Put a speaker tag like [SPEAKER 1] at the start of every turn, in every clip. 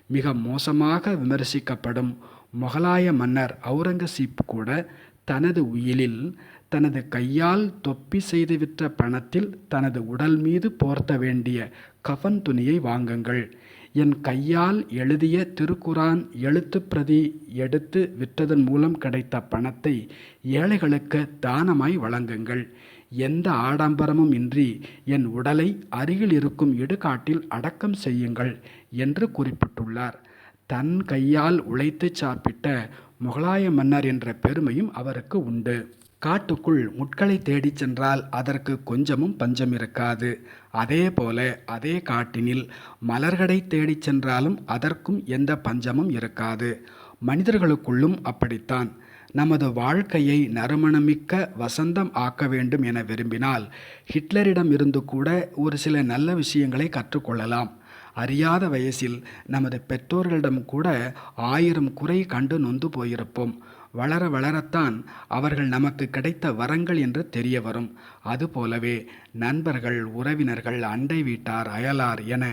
[SPEAKER 1] மிக மோசமாக விமர்சிக்கப்படும் முகலாய மன்னர் அவுரங்கசீப் கூட தனது உயிலில் தனது கையால் தொப்பி செய்து விற்ற பணத்தில் தனது உடல் மீது போர்த்த வேண்டிய கஃன் துணியை வாங்குங்கள். என் கையால் எழுதிய திருக்குரான் எழுத்துப் பிரதி எடுத்து விற்றதன் மூலம் கிடைத்த பணத்தை ஏழைகளுக்கு தானமாய் வழங்குங்கள். எந்த ஆடம்பரமும் இன்றி என் உடலை அருகில் இருக்கும் இடுகாட்டில் அடக்கம் செய்யுங்கள் என்று குறிப்பிட்டுள்ளார். தன் கையால் உழைத்து சாப்பிட்ட முகலாய மன்னர் என்ற பெருமையும் அவருக்கு உண்டு. காட்டுக்குள் முட்களை தேடிச் சென்றால் அதற்கு கொஞ்சமும் பஞ்சம் இருக்காது. அதேபோல அதே காட்டினில் மலர்களை தேடிச் சென்றாலும் அதற்கும் எந்த பஞ்சமும் இருக்காது. மனிதர்களுக்குள்ளும் அப்படித்தான். நமது வாழ்க்கையை நறுமணமிக்க வசந்தம் ஆக்க வேண்டும் என விரும்பினால் ஹிட்லரிடம் இருந்து கூட ஒரு சில நல்ல விஷயங்களை கற்றுக்கொள்ளலாம். அறியாத வயசில் நமது பெற்றோர்களிடம் கூட 1000 குறை கண்டு நொந்து போயிருப்போம். வளர வளரத்தான் அவர்கள் நமக்கு கிடைத்த வரங்கள் என்று தெரிய வரும். அதுபோலவே நண்பர்கள், உறவினர்கள், அண்டை வீட்டார், அயலார் என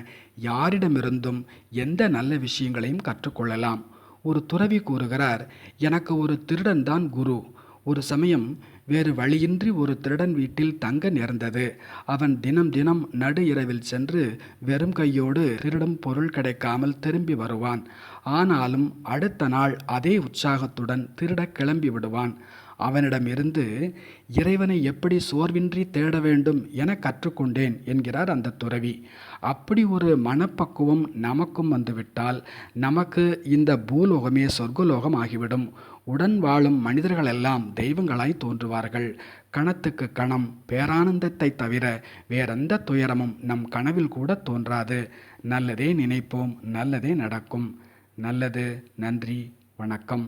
[SPEAKER 1] யாரிடமிருந்தும் எந்த நல்ல விஷயங்களையும் கற்றுக்கொள்ளலாம். ஒரு துறவி கூறுகிறார், எனக்கு ஒரு திருடன் தான் குரு. ஒரு சமயம் வேறு வழியின்றி ஒரு திருடன் வீட்டில் தங்க நேர்ந்தது. அவன் தினம் தினம் நடு இரவில் சென்று வெறும் கையோடு திருடும் பொருள் கிடைக்காமல் திரும்பி வருவான். ஆனாலும் அடுத்த நாள் அதே உற்சாகத்துடன் திருடக் கிளம்பி விடுவான். அவனிடமிருந்து இறைவனை எப்படி சோர்வின்றி தேட வேண்டும் என கற்றுக்கொண்டேன் என்கிறார் அந்த துறவி. அப்படி ஒரு மனப்பக்குவம் நமக்கும் வந்துவிட்டால் நமக்கு இந்த பூலோகமே சொர்க்கலோகம் ஆகிவிடும். உடன் வாழும் மனிதர்களெல்லாம் தெய்வங்களாய் தோன்றுவார்கள். கணத்துக்கு கணம் பேரானந்தத்தை தவிர வேறெந்த துயரமும் நம் கனவில் கூட தோன்றாது. நல்லதே நினைப்போம், நல்லதே நடக்கும். நல்லது. நன்றி. வணக்கம்.